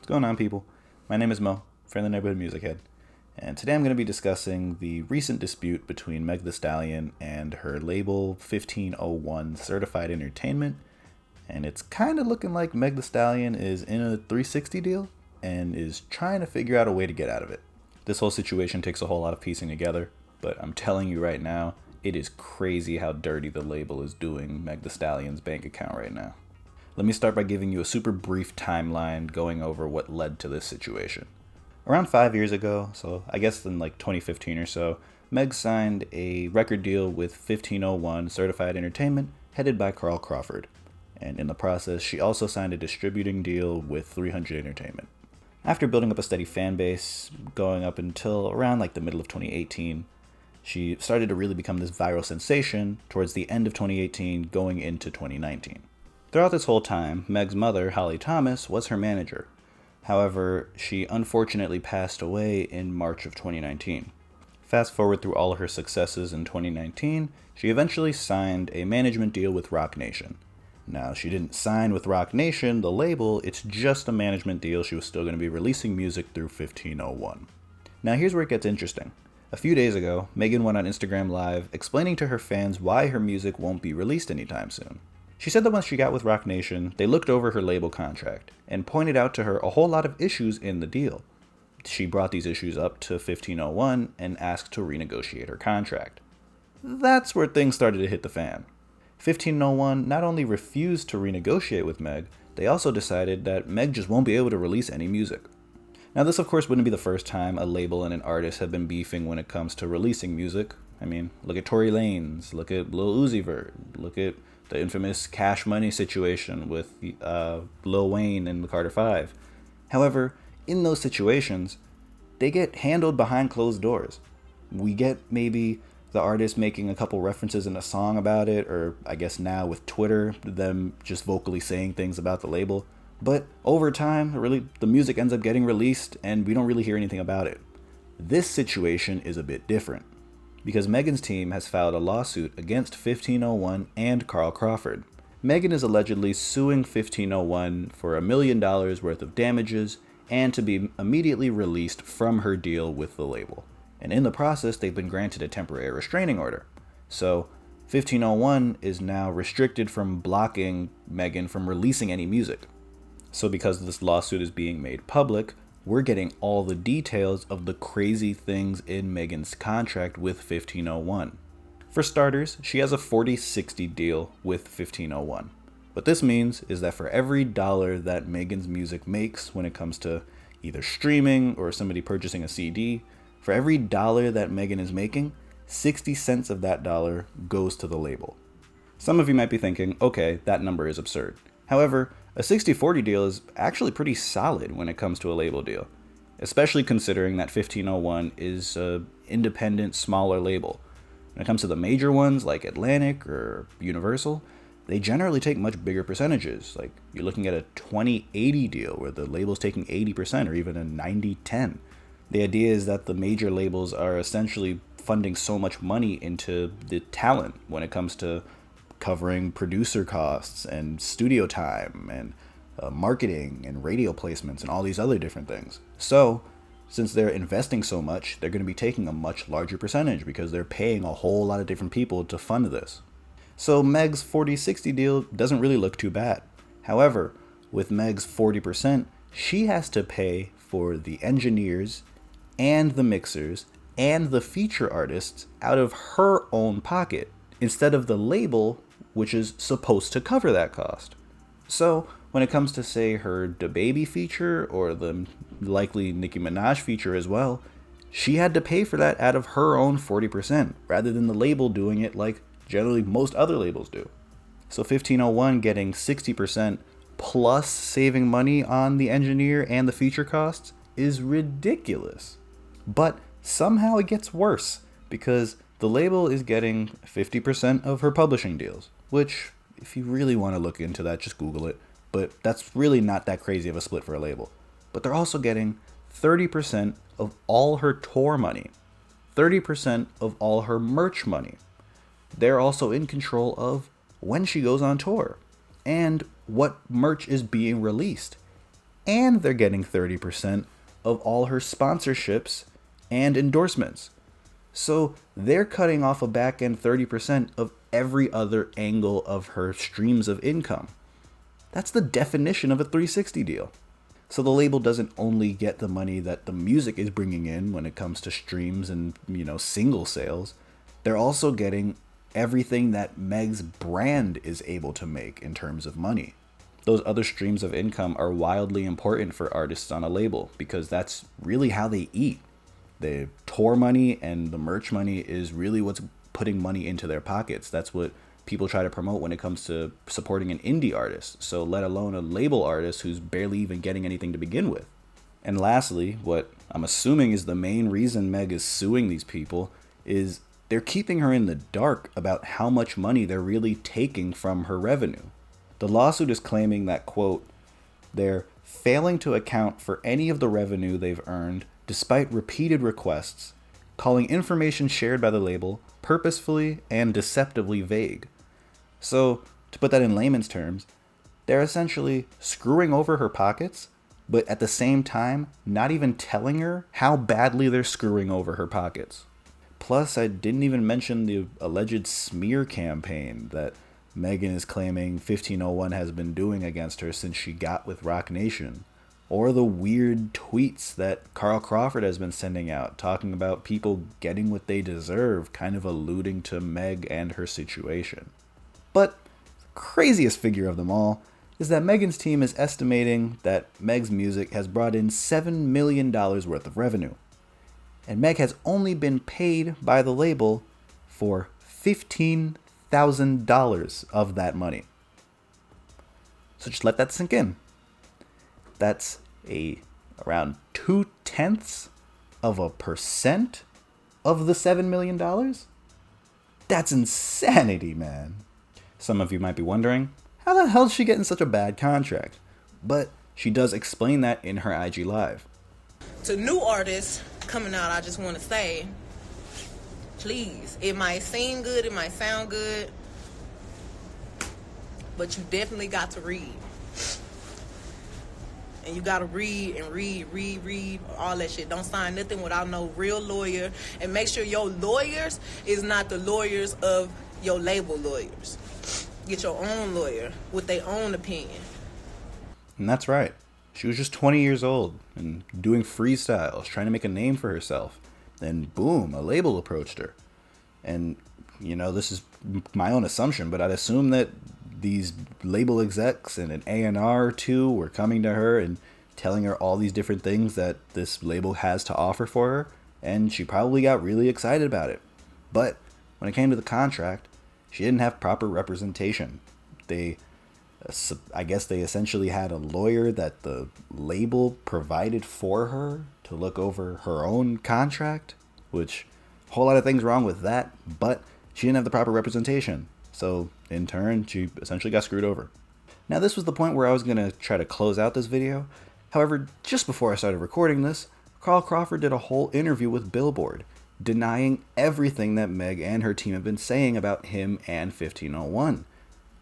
What's going on, people? My name is Mo, friendly neighborhood music head, and today I'm going to be discussing the recent dispute between Meg Thee Stallion and her label 1501 Certified Entertainment, and it's kind of looking like Meg Thee Stallion is in a 360 deal and is trying to figure out a way to get out of it. This whole situation takes a whole lot of piecing together, but I'm telling you right now, it is crazy how dirty the label is doing Meg Thee Stallion's bank account right now. Let me start by giving you a super brief timeline going over what led to this situation. Around 5 years ago, so I guess in like 2015 or so, Meg signed a record deal with 1501 Certified Entertainment, headed by Carl Crawford. And in the process, she also signed a distributing deal with 300 Entertainment. After building up a steady fan base, going up until around like the middle of 2018, she started to really become this viral sensation towards the end of 2018, going into 2019. Throughout this whole time, Meg's mother, Holly Thomas, was her manager. However, she unfortunately passed away in March of 2019. Fast forward through all of her successes in 2019, she eventually signed a management deal with Roc Nation. Now, she didn't sign with Roc Nation, the label, it's just a management deal. She was still going to be releasing music through 1501. Now, here's where it gets interesting. A few days ago, Megan went on Instagram Live explaining to her fans why her music won't be released anytime soon. She said that once she got with Roc Nation, they looked over her label contract and pointed out to her a whole lot of issues in the deal. She brought these issues up to 1501 and asked to renegotiate her contract. That's where things started to hit the fan. 1501 not only refused to renegotiate with Meg, they also decided that Meg just won't be able to release any music. Now, this of course wouldn't be the first time a label and an artist have been beefing when it comes to releasing music. I mean, look at Tory Lanez, look at Lil Uzi Vert, look at the infamous Cash Money situation with Lil Wayne and the Carter 5. However, in those situations, they get handled behind closed doors. We get maybe the artist making a couple references in a song about it, or I guess now with Twitter, them just vocally saying things about the label. But over time, really, the music ends up getting released and we don't really hear anything about it. This situation is a bit different, because Megan's team has filed a lawsuit against 1501 and Carl Crawford. Megan is allegedly suing 1501 for $1 million worth of damages and to be immediately released from her deal with the label. And in the process, they've been granted a temporary restraining order. So 1501 is now restricted from blocking Megan from releasing any music. So because this lawsuit is being made public, we're getting all the details of the crazy things in Megan's contract with 1501. For starters, she has a 40-60 deal with 1501. What this means is that for every dollar that Megan's music makes when it comes to either streaming or somebody purchasing a CD, for every dollar that Megan is making, 60 cents of that dollar goes to the label. Some of you might be thinking, okay, that number is absurd. However, a 60-40 deal is actually pretty solid when it comes to a label deal, especially considering that 1501 is an independent, smaller label. When it comes to the major ones like Atlantic or Universal, they generally take much bigger percentages. Like you're looking at a 20-80 deal where the label's taking 80% or even a 90-10. The idea is that the major labels are essentially funding so much money into the talent when it comes to covering producer costs and studio time and marketing and radio placements and all these other different things. So, since they're investing so much, they're going to be taking a much larger percentage because they're paying a whole lot of different people to fund this. So Meg's 40-60 deal doesn't really look too bad. However, with Meg's 40%, she has to pay for the engineers and the mixers and the feature artists out of her own pocket, instead of the label, which is supposed to cover that cost. So, when it comes to, say, her DaBaby feature, or the likely Nicki Minaj feature as well, she had to pay for that out of her own 40%, rather than the label doing it like generally most other labels do. So 1501 getting 60% plus saving money on the engineer and the feature costs is ridiculous. But somehow it gets worse, because the label is getting 50% of her publishing deals, which, if you really want to look into that, just Google it. But that's really not that crazy of a split for a label. But they're also getting 30% of all her tour money, 30% of all her merch money. They're also in control of when she goes on tour and what merch is being released. and they're getting 30% of all her sponsorships and endorsements. So they're cutting off a back end 30% of every other angle of her streams of income. That's the definition of a 360 deal. So the label doesn't only get the money that the music is bringing in when it comes to streams and, single sales. They're also getting everything that Meg's brand is able to make in terms of money. Those other streams of income are wildly important for artists on a label because that's really how they eat. The tour money and the merch money is really what's putting money into their pockets. That's what people try to promote when it comes to supporting an indie artist, so let alone a label artist who's barely even getting anything to begin with. And lastly, what I'm assuming is the main reason Meg is suing these people is they're keeping her in the dark about how much money they're really taking from her revenue. The lawsuit is claiming that, quote, they're failing to account for any of the revenue they've earned despite repeated requests, calling information shared by the label purposefully and deceptively vague. So, to put that in layman's terms, they're essentially screwing over her pockets, but at the same time, not even telling her how badly they're screwing over her pockets. Plus, I didn't even mention the alleged smear campaign that Megan is claiming 1501 has been doing against her since she got with Roc Nation. Or the weird tweets that Carl Crawford has been sending out, talking about people getting what they deserve, kind of alluding to Meg and her situation. But the craziest figure of them all is that Megan's team is estimating that Meg's music has brought in $7 million worth of revenue. And Meg has only been paid by the label for $15,000 of that money. So just let that sink in. That's around 0.2% of the $7 million? That's insanity, man. Some of you might be wondering, how the hell is she getting such a bad contract? But she does explain that in her IG Live. To new artists coming out, I just want to say, please, it might seem good, it might sound good, but you definitely got to read. And you gotta read and read, all that shit. Don't sign nothing without no real lawyer. And make sure your lawyers is not the lawyers of your label lawyers. Get your own lawyer with their own opinion. And that's right. She was just 20 years old and doing freestyles, trying to make a name for herself. Then boom, a label approached her. And, this is my own assumption, but I'd assume that these label execs and an A&R or two were coming to her and telling her all these different things that this label has to offer for her, and she probably got really excited about it. But when it came to the contract, she didn't have proper representation. I guess they essentially had a lawyer that the label provided for her to look over her own contract, which a whole lot of things wrong with that, but she didn't have the proper representation. So, in turn, she essentially got screwed over. Now, this was the point where I was going to try to close out this video. However, just before I started recording this, Carl Crawford did a whole interview with Billboard, denying everything that Meg and her team have been saying about him and 1501.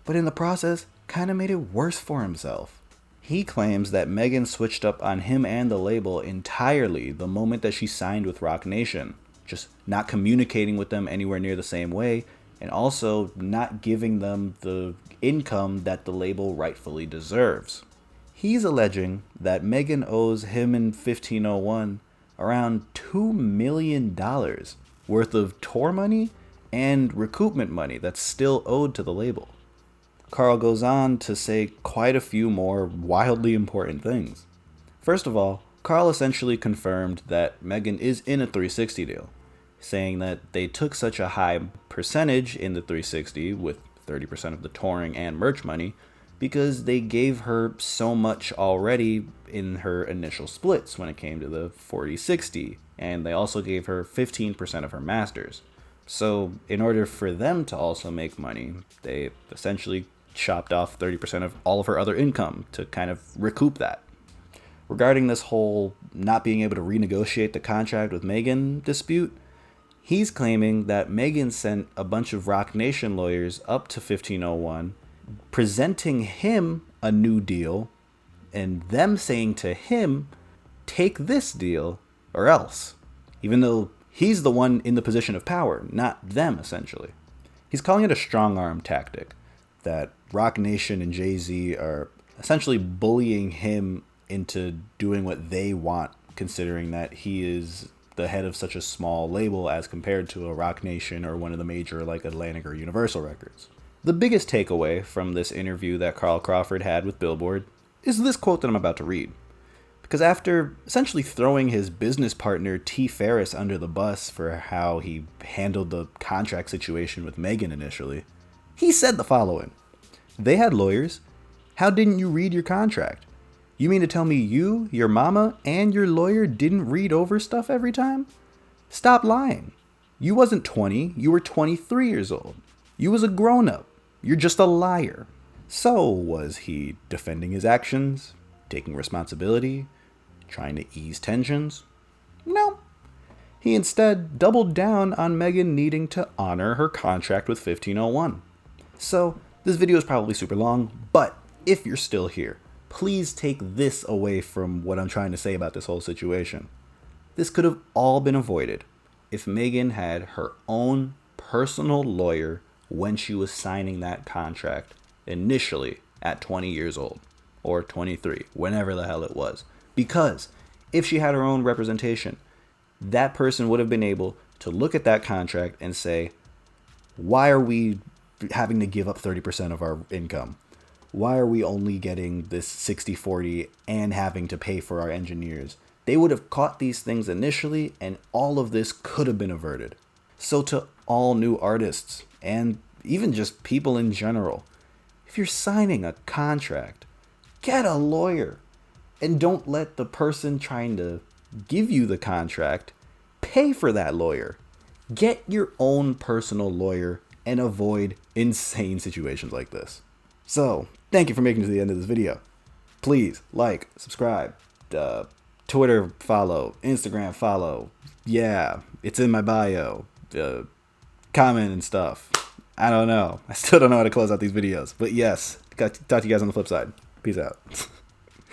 But in the process, kind of made it worse for himself. He claims that Megan switched up on him and the label entirely the moment that she signed with Roc Nation, just not communicating with them anywhere near the same way, and also not giving them the income that the label rightfully deserves. He's alleging that Megan owes him and 1501 around $2 million worth of tour money and recoupment money that's still owed to the label. Carl goes on to say quite a few more wildly important things. First of all, Carl essentially confirmed that Megan is in a 360 deal, saying that they took such a high percentage in the 360 with 30% of the touring and merch money because they gave her so much already in her initial splits when it came to the 40-60, and they also gave her 15% of her masters. So in order for them to also make money, they essentially chopped off 30% of all of her other income to kind of recoup that. Regarding this whole not being able to renegotiate the contract with Megan dispute, he's claiming that Megan sent a bunch of Roc Nation lawyers up to 1501, presenting him a new deal and them saying to him, take this deal or else, even though he's the one in the position of power, not them, essentially. He's calling it a strong arm tactic, that Roc Nation and Jay-Z are essentially bullying him into doing what they want, considering that he is the head of such a small label as compared to a Roc Nation or one of the major like Atlantic or Universal Records. The biggest takeaway from this interview that Carl Crawford had with Billboard is this quote that I'm about to read. Because after essentially throwing his business partner T. Ferris under the bus for how he handled the contract situation with Megan initially, he said the following: "They had lawyers. How didn't you read your contract? You mean to tell me you, your mama, and your lawyer didn't read over stuff every time? Stop lying. You wasn't 20, you were 23 years old. You was a grown-up. You're just a liar." So, was he defending his actions, taking responsibility, trying to ease tensions? No. He instead doubled down on Megan needing to honor her contract with 1501. So, this video is probably super long, but if you're still here, please take this away from what I'm trying to say about this whole situation. This could have all been avoided if Megan had her own personal lawyer when she was signing that contract initially at 20 years old, or 23, whenever the hell it was. Because if she had her own representation, that person would have been able to look at that contract and say, why are we having to give up 30% of our income? Why are we only getting this 60-40 and having to pay for our engineers? They would have caught these things initially, and all of this could have been averted. So to all new artists, and even just people in general, if you're signing a contract, get a lawyer. And don't let the person trying to give you the contract pay for that lawyer. Get your own personal lawyer and avoid insane situations like this. So, thank you for making it to the end of this video. Please like, subscribe, Twitter follow, Instagram follow. Yeah, it's in my bio. Comment and stuff. I don't know. I still don't know how to close out these videos. But yes, talk to you guys on the flip side. Peace out.